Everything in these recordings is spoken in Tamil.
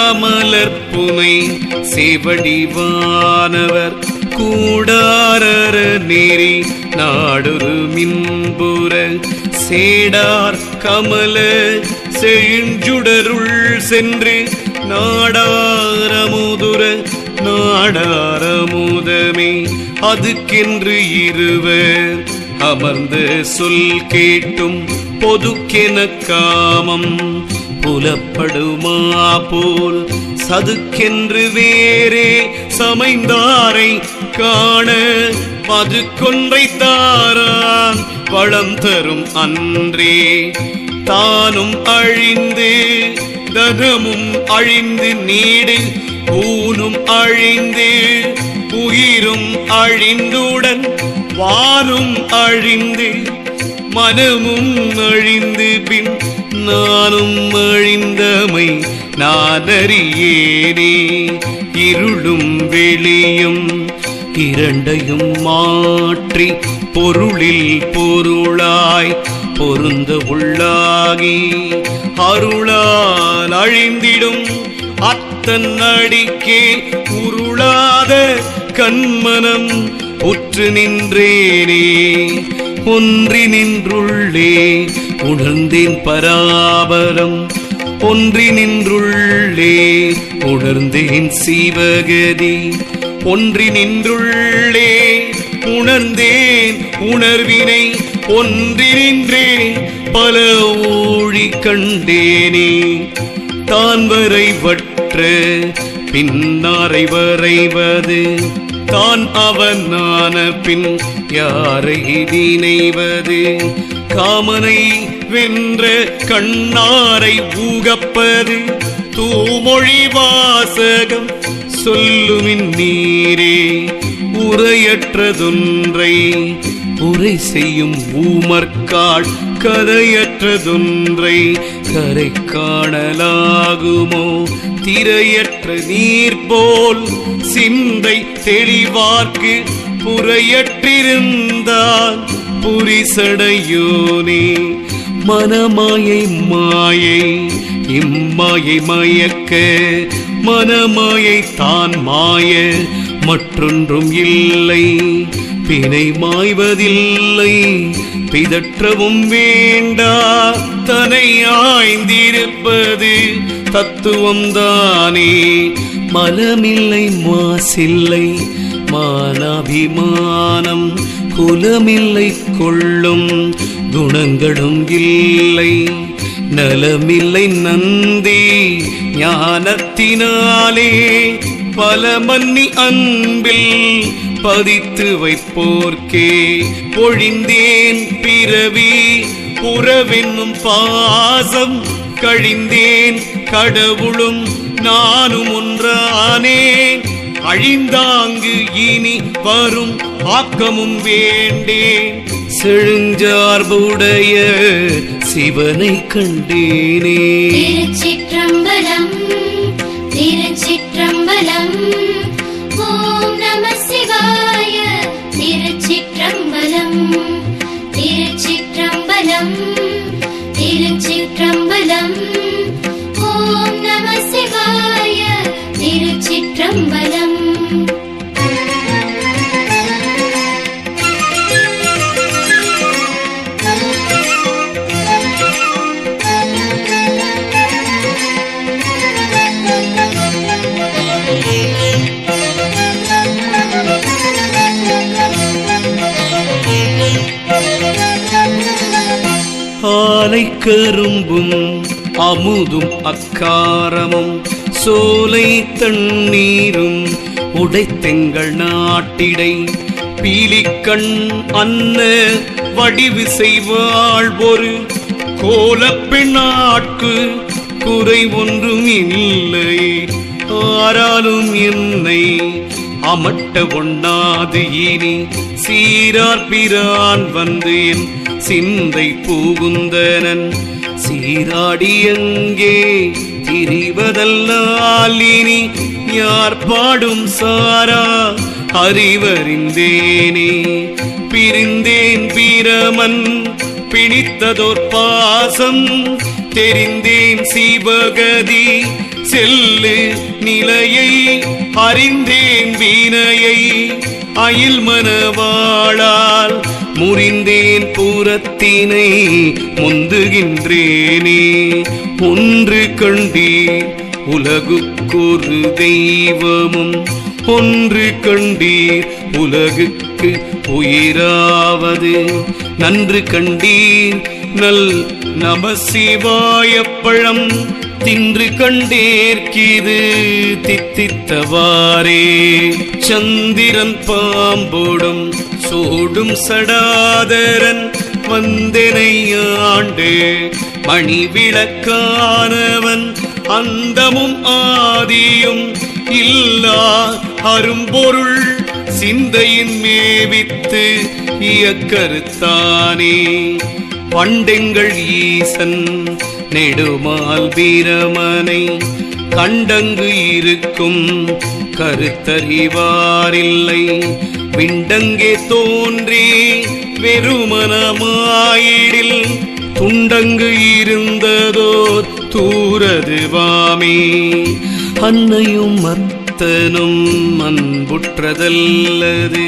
வாடாமலர்புனை செவடிவானவர் கூடாரர நெறி நாடுரு மின்புற சேடார் கமல செழுஞ்சுடருள் சென்று நாடாரமுதுர நாடாரமுதமே அதுக்கென்று இருவர் அமர்ந்த சொல் கேட்டும் பொதுக்கென காமம் புலப்படுமா போல் சதுக்கென்று வேறே சமைந்தாரை காண பதுக்கொன்றை தாரான் வளம் தரும் அன்றே தானும் அழிந்து தனமும் அழிந்து நீடு ஊனும் அழிந்து உயிரும் அழிந்துடன் வானும் அழிந்து மனமும் அழிந்து பின் நானும் அழிந்தமை நானறியேனே இருளும் வெளியும் இரண்டையும் மாற்றி பொருளில் பொருளாய் பொருந்த உள்ளாகி அருளால் அழிந்திடும் அத்தன் அடிக்கே உருளாத கண்மனம் உற்று நின்றேனே ஒன்றி நின்றுள்ளே உணர்ந்தேன் பராபரம் ஒன்றி நின்றுள்ளே உணர்ந்தேன் சிவகதி ஒன்றி நின்றுள்ளே உணர்ந்தேன் உணர்வினை ஒன்றி நின்றேன் பல ஊழி கண்டேனே தான் வரைவற்ற பின்னாரை வரைவது தான் அவனான பின் யாரை நினைவது காமனை வென்ற கண்ணாரை ஊகப்பது தூமொழி வாசகம் சொல்லுமின் நீரே உரையற்றதொன்றை உரை செய்யும் ஊமர்காள் கரையற்றதொன்றை கரை காணலாகுமோ திரையற்ற நீர் போல் சிந்தை தெளிவார்க்கு புரையற்றிருந்தால் புரிசடையோனே மனமாயை மாயை இம்மாயை மயக்க மனமாயை தான் மாய மற்றொன்றும் இல்லை பிணை மாய்வதில்லை பிதற்றவும் வேண்டா தனை ஆய்ந்திருப்பது தத்துவம்தானே மலமில்லை மாசில்லை மானாபிமானம் குலமில்லை கொள்ளும் குணங்களும் இல்லை நலமில்லை நந்தி ஞானத்தினாலே பல மன்னி அன்பில் பதித்து வைப்போர்க்கே பொழிந்தேன் பிறவி புறவென்னும் பாசம் கழிந்தேன் கடவுளும் நானும் ஒன்றானேன் அழிந்தாங்கு இனி வரும் ஆக்கமும் வேண்டேன் செழுஞ்சார்புடைய சிவனை கண்டேனே. திருச்சிற்றம்பலம் திருச்சிற்றம்பலம் ஓம் நம சிவாய. திருச்சிற்றம்பலம் திருச்சிற்றம்பலம் திருச்சிற்றம்பலம் ஓம் நம சிவாய. திருச்சிற்றம்பலம் ஆலை கரும்பும் அமுதும் அக்காரமும் சோலை தண்ணீரும் உடைத்தெங்கள் நாட்டிடை பீலிக்கண் அன்ன வடிவு செய்வாள் ஒரு கோலப்பெண்ணாட்கு குறை ஒன்றும் இல்லை. ஆராலும் என்னை அமட்ட ஒண்ணாது இனி சீரார் பிரான் வந்து என் சிந்தை புகுந்தனன் சீராடி எங்கே திரிவதல்லால் இனி யார் பாடும் சாரா அறிவறிந்தேனே பிரிந்தேன் பிரமன் பிணித்ததோர் பாசம் தெரிந்தேன் சிவகதி செல்லு நிலையை அறிந்தேன் வீணையை அயில் மனவாளால் முறிந்தேன் புறத்தினை முந்துகின்றேனே ஒன்று கண்டீர் உலகுக்கொரு தெய்வமும் ஒன்று கண்டீர் உலகுக்கு உயிராவது நன்று கண்டீர் நல் நமசிவாயப்பழம் தின்று கண்டேற்கிது தித்தித்தவாரே சந்திரன் பாம்போடும் சோடும் சடாதரன் வந்தனை ஆண்டு மணி விளக்கானவன் அந்தமும் ஆதியும் இல்லா அரும்பொருள் சிந்தையின் மேவித்து இயக்கருத்தானே பண்டெங்கள் ஈசன் நெடுமால் வீரமனை கண்டங்கு இருக்கும் கருத்தறிவாரில்லை விண்டங்கே தோன்றி வெறுமனமாயிடில் துண்டங்கு இருந்ததோர் தூரதுவாமே அன்னையும் மத்தனும் அன்புற்றதல்லது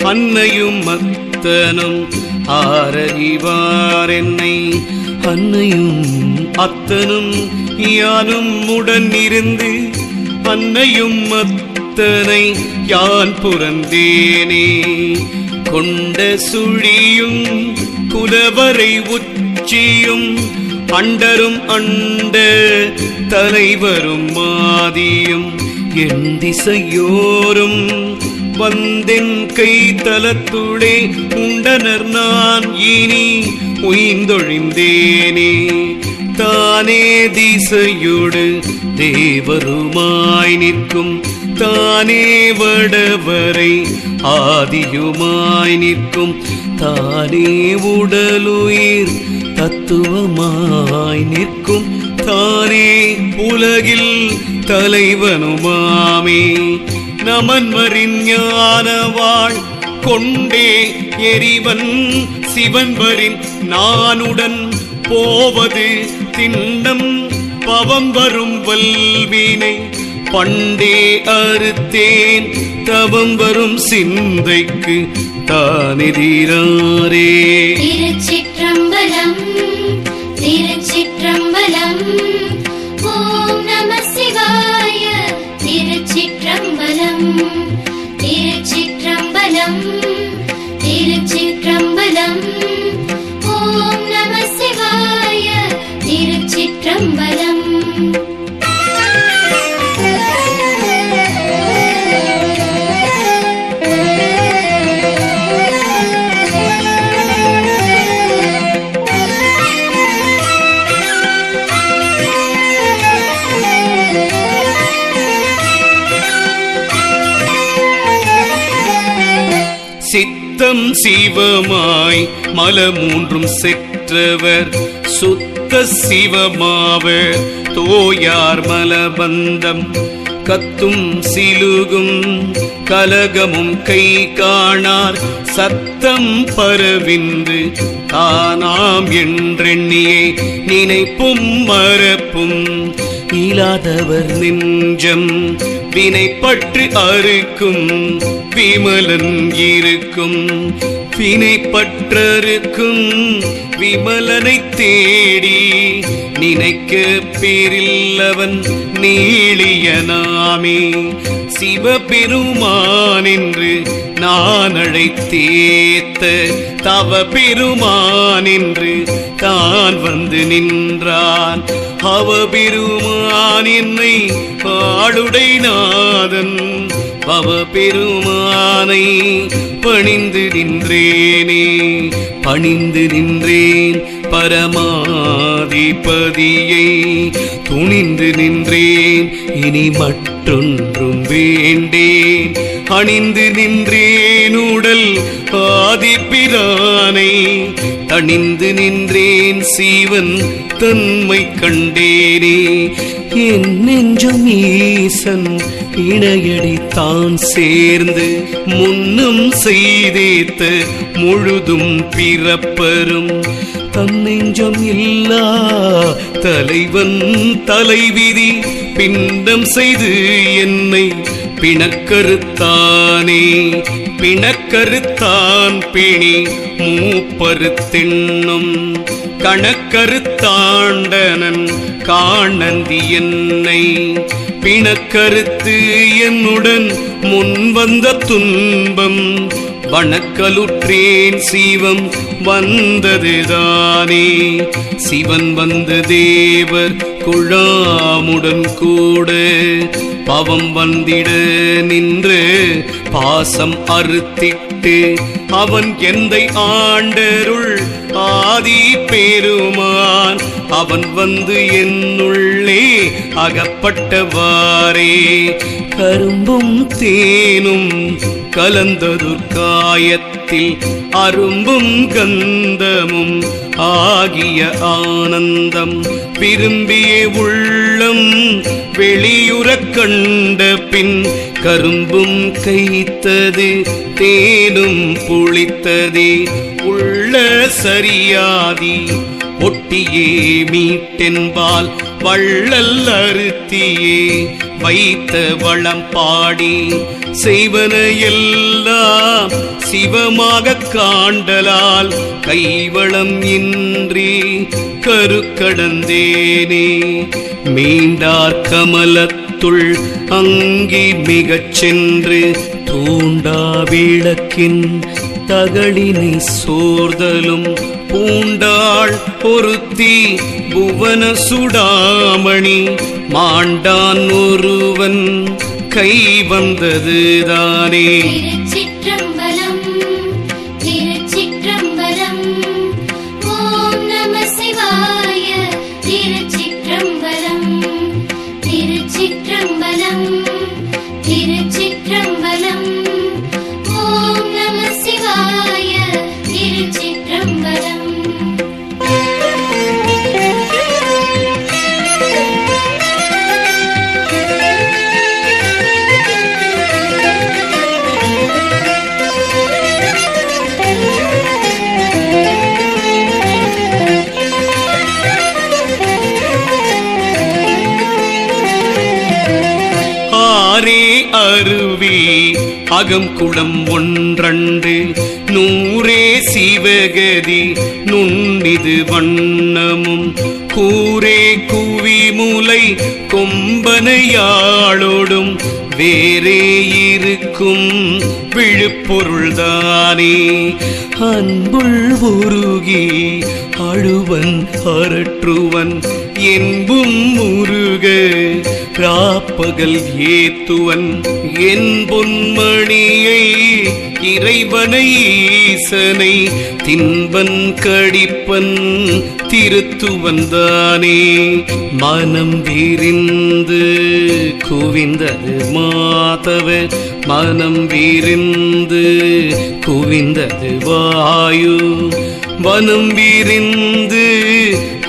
அன்னையும் மத்தனும் ஆரறிவார் என்னை அன்னையும் அத்தனும் யானும் உடன் இருந்து அன்னையும் அத்தனை யான் புறந்தேனே கொண்ட சுழியும் குலவரை உச்சியும் அண்டரும் அண்ட தலைவரும் மாதியும் என் திசையோரும் வந்தென் கை தலத்துளே உண்டனர் நான் இனி உய்ந்தொழிந்தேனே தானே திசையோடு தேவருமாய் நிற்கும் தானே வடவரை ஆதியுமாய் நிற்கும் தானே உடலுயிர் தத்துவமாய் நிற்கும் தானே உலகில் தலைவனுமாமே நமன்வரின் ஞானவாள் கொண்டே எரிவன் சிவன்வரின் நானுடன் போவது திண்ணம் பவம் வரும் வல்வினை பண்டே அறுத்தேன் தவம் வரும் சிந்தைக்கு தானெதிராரே திருச்சிற்றம்பலம் திருச்சிற்றம்பலம் ஓம் நம சிவாய திருச்சிற்றம்பலம் திருச்சிற்றம்பலம் திருச்சிற்றம்பலம் ஓம் நம சிவாய திருச்சிற்றம்பலம் சித்தம் சிவமாய் மலமூன்றும் செற்றவர் சுத்த சிவமாவர் தோயார் மலபந்தம் கத்தும் சிலுகும் கலகமும் கை காணார் சத்தம் பரவின்று தானாம் என்றெண்ணியே நினைப்பும் மறப்பும் இல்லாதவர் நெஞ்சம் வினைப்பற்று அறுக்கும் விமலன் இருக்கும் வினைப்பற்றறுக்கும் விமலனை தேடி நினைக்க பேரில்லவன் நீளியனாமே சிவபெருமான் என்று நான் அழைத்தேத்த தவ பெருமான் என்று தான் வந்து நின்றான் அவபெருமான் என்னை ஆளுடை நாதன் பவபெருமானை பணிந்து நின்றேனே பணிந்து நின்றேன் பரமாதிபதியை துணிந்து நின்றேன் இனி மட்டும் மற்றொன்றும் வேண்டேன். அணிந்து நின்றேன் உடல் ஆதிப்பிரானை, தணிந்து நின்றேன் சீவன் தன்மை கண்டேனே. என் நெஞ்சம் ஈசன் இணையடி தான் சேர்ந்து முன்னும் செய்தேத்த முழுதும் பிறப்பரும் தன்னெஞ்சம் இல்லா தலைவன் தலைவிதி பிண்டம் செய்து என்னை பிணக்கறுத்தானே. பிணக்கறுத்தான் பிணி மூப்பறுத்தென்னும் கணக்கறுத்தாண்டனன் காணந்தி என்னை பிணக்கறுத்து என்னுடன் முன் வந்த துன்பம் வணக்கலுற்றேன். சீவம் வந்ததுதானே, சிவன் வந்த தேவர் குழாமுடன் கூட பவம் வந்திட நின்று பாசம் அறுத்திட்டு அவன் எந்தை ஆண்டருள் ஆதி பெருமான் அவன் வந்து என்னுள்ளே அகப்பட்டவாறே. கரும்பும் தேனும் கலந்ததுர்காயத்தில் அரும்பும் கந்தமும் ஆகிய ஆனந்தம் விரும்பிய உள்ளம் வெளியுறக் கண்ட பின் கரும்பும் கைத்தது தேனும் புளித்ததே. உள்ள சரியாதி ஒட்டியே மீட்டென்பால் வள்ளல் அறுத்தியே வைத்த வளம் பாடி செய்வன எல்லாம் சிவமாக காண்டலால் கைவளம் இன்றி கருக்கடந்தேனே. மீண்டார் கமலத்துள் அங்கி மிகச் சென்று தூண்டா விளக்கின் தகளினை சோர்தலும் பூண்டாள் பொருத்தி புவன சுடாமணி மாண்டான் ஒருவன் கை வந்ததுதானே. திருச்சிற்றம்பலம் திருச்சிற்றம்பலம் ஓம் நம சிவாய. திருச்சிற்றம்பலம் திருச்சிற்றம்பலம் திருச்சிற்றம்பலம் ஓம் நம சிவாய. திருச்சிற்றம்பலம். அருவி அகம் குளம் ஒன்றண்டு நூறே சிவகதி நுண்ணிது வண்ணமும் கூரே குவிமுலை கொம்பனையாளோடும் வேறே இருக்கும் விழுப்பொருள்தானே. அன்புள் உருகி அழுவன் அரற்றுவன் என்பும் முருக ராப்பகல் ஏத்துவன் என் பொன்மணியை இறைவனை ஈசனை தின்பன் கடிப்பன் திருத்துவந்தானே. மனம் விரிந்து குவிந்தது மாதவ மனம் விரிந்து குவிந்தது வாயு வனம் விரிந்து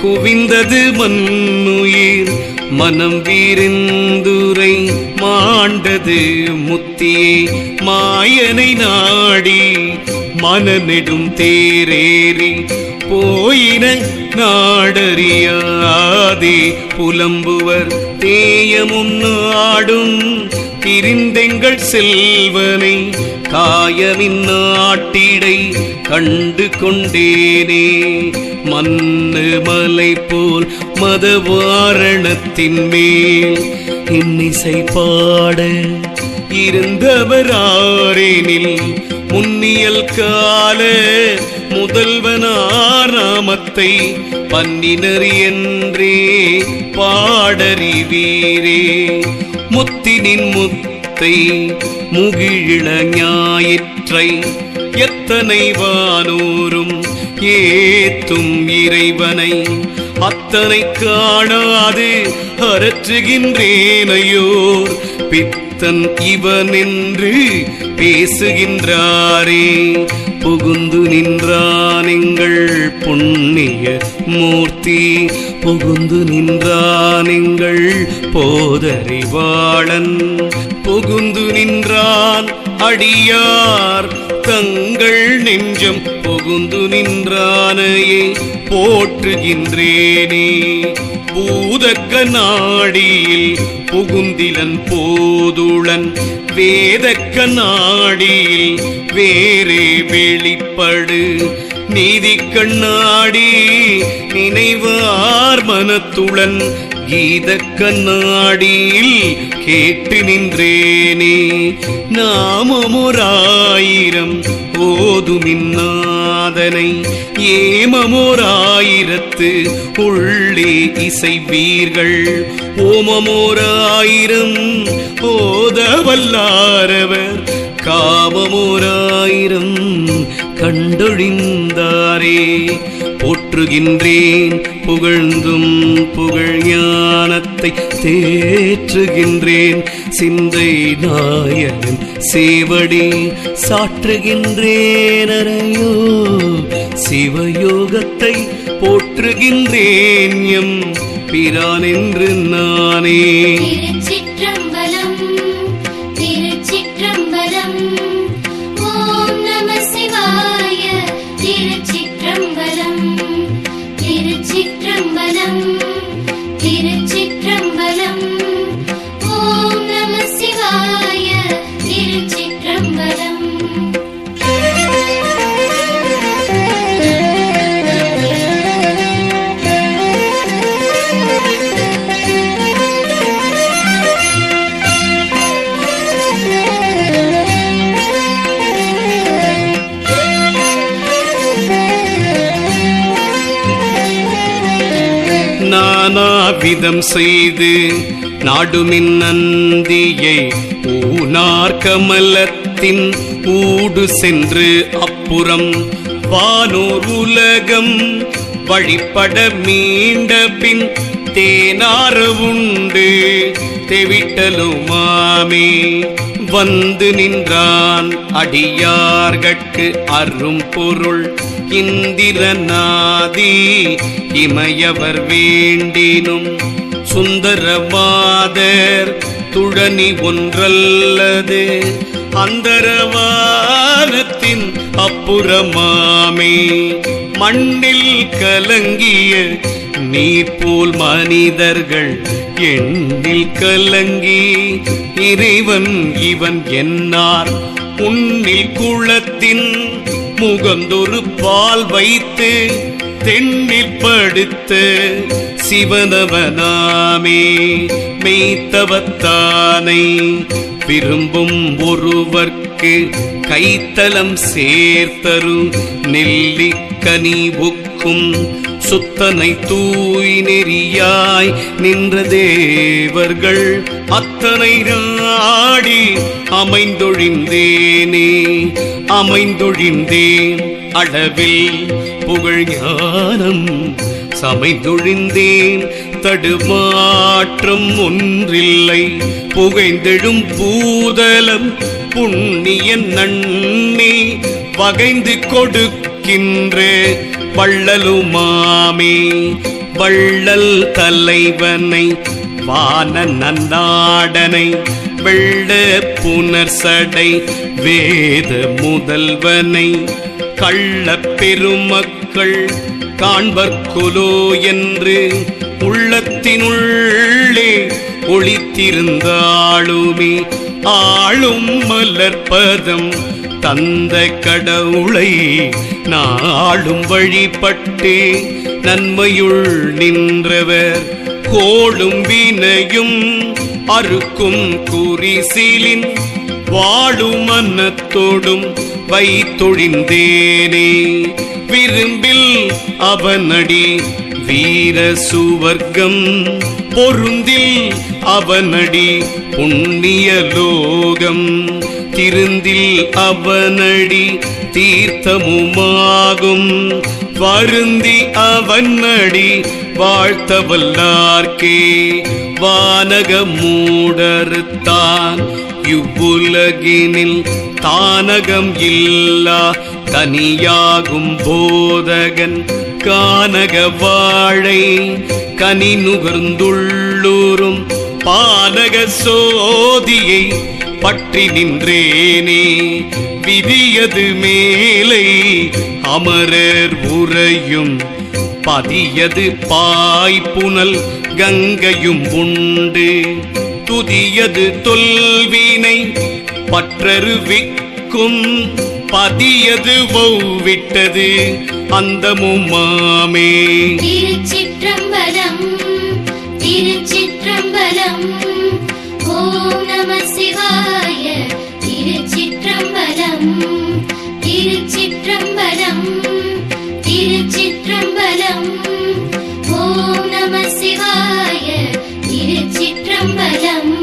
குவிந்தது மண்ணுயிர் மனம் விரிந்துரை மாண்டது முத்தியே. மாயனை நாடி மனநெடும் தேரேறி போயின நாடறியாதே புலம்புவர் தேயமும் நாடும் திரிந்தெங்கள் செல்வனை காயமின் நாட்டிடை கண்டு கொண்டேனே. மண்ணு மலை போல் மதவாரணத்தின் மேல் இன்னிசை பாட இருந்தவராரேனில் முன்னியல் கால முதல்வனார் நாமத்தை பன்னினர் என்றே பாடறிவீரே. முத்தினின் முத்தை முகிழ ஞாயிற்றை எத்தனை வானோரும் ஏத்தும் இறைவனை அத்தனை காணாது அரற்றுகின்றேனையோர் பித்தன் இவன் என்று பேசுகின்றாரே. புகுந்து நின்றான் எங்கள் புண்ணிய மூர்த்தி, புகுந்து நின்றான் எங்கள் போதறிவாளன், புகுந்து நின்றான் அடியார் தங்கள் நெஞ்சம் புகுந்து நின்றானையே போற்றுகின்றேனே. பூதக்க நாடியில் புகுந்திலன் போதுளன், வேதக்க நாடியில் வேறே வெளிப்படு, நீதி கண்ணாடி நினைவார் மனத்துளன், கீத கண்ணாடியில் கேட்டு நின்றேனே. நாமமோராயிரம் ஓதுமின்னாதனை ஏமமோராயிரத்து உள்ளே இசைவீர்கள், ஓமமோராயிரம் ஓதவல்லாரவர் காமமோராயிரம் கண்டொழிந்தாரே. போற்றுகின்றேன் புகழ்ந்தும் புகழ் ஞானத்தை தேற்றுகின்றேன், சிந்தை நாயகன் சேவடி சாற்றுகின்றேன் அறையோ. சிவயோகத்தை போற்றுகின்றேன் எம் பிரான் என்று நானே. திருச்சிற்றம்பலம் திருச்சிற்றம்பலம், ஓம் நம சிவாய. திருச்சிற்றம்பலம் திருச்சிற்றம்பலம் திருச்சிற்றம்பலம், ஓம் நம சிவாய. திருச்சிற்றம்பலம். நானாவிதம் செய்து நாடுமின் நந்தியை ஊனார் கமலத்தின் ஊடு சென்று அப்புறம் வானோர் உலகம் வழிபட மீண்ட பின் தேனார உண்டு தெவிட்டலுமாமே. வந்து நின்றான் அடியார்கட்கு அரும் பொருள், இந்திரநாதி இமையவர் வேண்டினும் சுந்தரமாதர் துழனி ஒன்றல்லது, அந்தரவானத்தின் அப்புறமாமே. மண்ணில் கலங்கிய நீர் போல் மனிதர்கள் எண்ணில் கலங்கி, இறைவன் இவன் என்னார் உன்னில் குளத்தின் முகந்தொரு பால் வைத்து தென்னில் படுத்த சிவனவனாமே. மெய்த்தவத்தானை விரும்பும் ஒருவர்க்கு கைத்தலம் சேர்த்தரு நெல்லிக்கனி ஒக்கும் சுத்தனை தூய் நெறியாய் நின்ற தேவர்கள் அத்தனை நாடி அமைந்தொழிந்தேனே. அமைந்தொழிந்தேன் அளவில் புகழ் ஞானம் சமைந்தொழிந்தேன், தடுமாற்றம் ஒன்றில்லை. புகைந்தெழும் பூதலம் புண்ணியன் நன்னி வகைந்து கொடுக்கின்ற வள்ளலுமாமே. வள்ளல் தலைவனை வான நன்னாடனை வெள்ள புனர்சடை வேத முதல்வனை கள்ள பெருமக்கள் காண்பர்கொலோ என்று உள்ளத்தினுள்ளே ஒளித்திருந்தாளுமே. ஆளும் மலர்பதம் தந்த கடவுளை நாளும் வழிபட்டு நன்மையுள் நின்றவர், கோளும் வினையும் அறுக்கும் குறிசிலின் வாழும் மனத்தோடும் வைத்தொழிந்தேனே. விரும்பில் அவனடி வீர சுவர்க்கம், பொருந்தில் அவனடி புண்ணிய லோகம், திருந்தில் அவனடி தீர்த்தமுமாகும், வருந்தி அவனடி வாழ்த்தவல்லார்க்கே வானக மூடறுத்தான் இவ்வுலகினில் தானகம் இல்லா தனியாகும் போதகன் கானக வாழை கனி நுகர்ந்துள்ளூரும் பானக சோதியை பற்றி நின்றேனே விதியது மேலை அமரர் உரையும் பதியது பாய்ப்புனல் கங்கையும் உண்டு துதியது தொல்வினை பற்றருவிக்கும் பதியது ஒவ்விட்டது அந்தமுமாமே. திருச்சிற்றம்பலம் திருச்சிற்றம்பலம் ஓம் நம சிவாய. திருச்சிற்றம்பலம் திருச்சிற்றம்பலம் திருச்சிற்றம்பலம் ஓம் நம சிவாய. திருச்சிற்றம்பலம்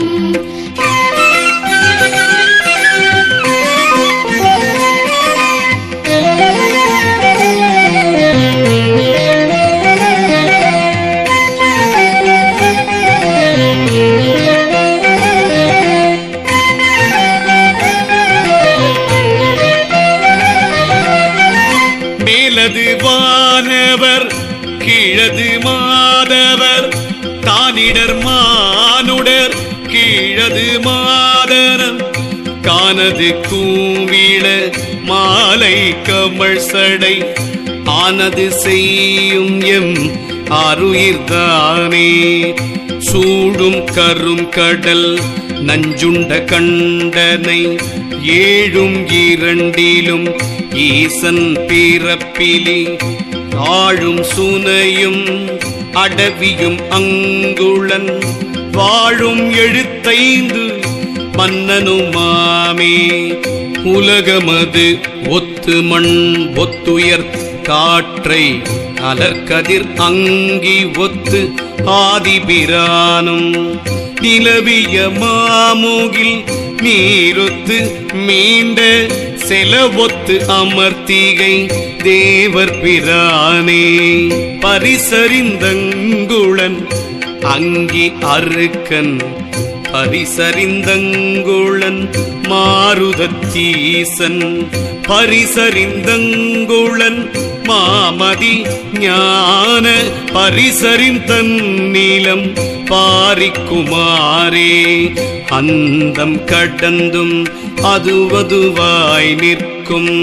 மேலது வானவர் கீழது மாதவர் தானிடர் மானுடர் கீழது மாதரம் கானது கூவிள மாலை கமழ் சடை ஆனது செய்யும் எம் ஆருயிர்தானே சூடும் கரும் கடல் நஞ்சுண்ட கண்டனை ஏழும் இரண்டிலும் ஈசன் பிறப்பிலி ஆழும் சுனையும் அடவியும் அங்குளன் வாழும் எழுத்தைந்து மன்னனுமாமே உலகமது ஒத்து மண் ஒத்துயர் காற்றை அலர்கதிர் அங்கி ஒத்து ஆதிபிரானும் நிலவிய மாமுகில் நீரொத்து மீண்ட செலவொத்து அமர்த்திகை தேவர் பிரானே பரிசறிந்தங்குளன் அங்கி அருக்கன் பரிசறிந்தங்குளன் மாருதத்தீசன் பரிசறிந்தங்குளன் மாமதி ஞான பரிசறிந்தன் நீலம் பாரிக்குமாரே அந்தம் கடந்தும் அதுவதுவாய் நிற்கும்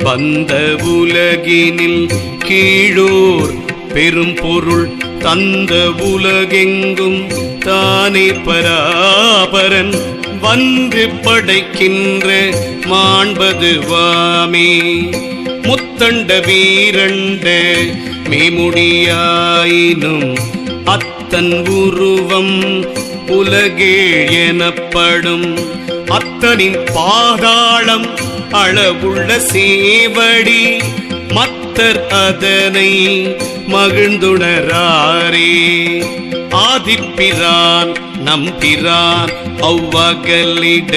வந்த உலகினில் கீழோர் பெரும் பொருள் தந்த உலகெங்கும் தானே பராபரன் வந்து படைக்கின்ற மாண்பது வாமே முத்தண்ட வீரண்ட மேமுடியாயினும் அத்தன் உருவம் உலகேழ் எனப்படும் அத்தனின் பாதாளம் அளவுள்ள சேவடி மத்தர் அதனை மகிழ்ந்துணராரே ஆதிப்பிரான் நம்பிரான் அவ்வகலிட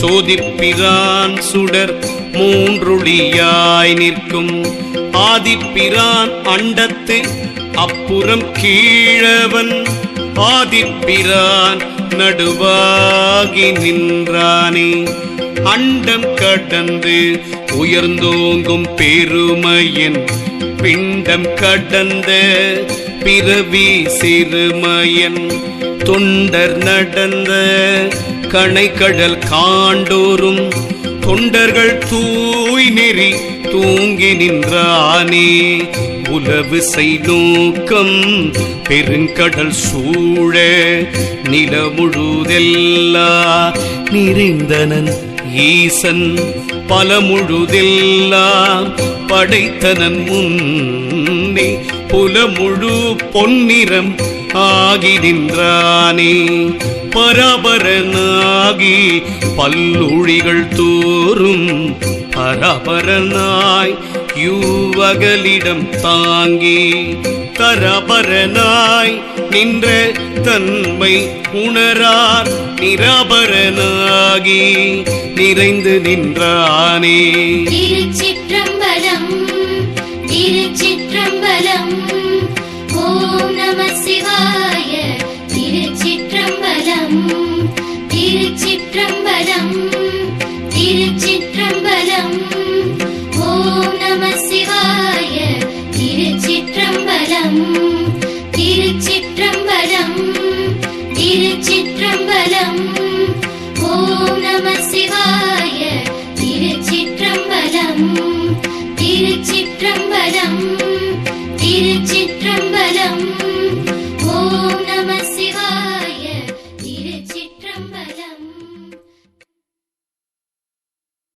சோதிப்பிரான் சுடர் மூன்றுளியாய் நிற்கும் ஆதிப்பிரான் அண்டத்து அப்புறம் கீழவன் ஆதிப்பிரான் நடுவாகி நின்றானே அண்டம் கடந்து உயர்ந்தோங்கும் பெருமையின் பிண்டம் கடந்த பிறவி சிறுமையன் தொண்டர் நடந்த கணைக்கடல் காண்டோரும் தொண்டர்கள் தூய் நெறி தூங்கி நின்றானே உலவு செய்நோக்கம் பெருங்கடல் சூழ நிலமுழுதெல்லா நிறைந்தனன் ஈசன் பலமுழுதெல்லாம் படைத்தனன் முன்னே புலமுழு பொன்னிறம் ஆகி நின்றானே பரபரனாகி பல்லுழிகள் தோறும் பரபரனாய் யுவகலிடம் தாங்கி தரபரனாய் நின்ற தன்மை உணரார் நிரபரனாகி நிறைந்து நின்றானே திருச்சிற்றம்பலம் திருச்சிற்றம்பலம் ஓம் நம சிவாய. திருச்சிற்றம்பலம். திருச்சிற்றம்பலம். திருச்சிற்றம்பலம். ஓம் நம சிவாய. திருச்சிற்றம்பலம். திருச்சிற்றம்பலம். திருச்சிற்றம்பலம்.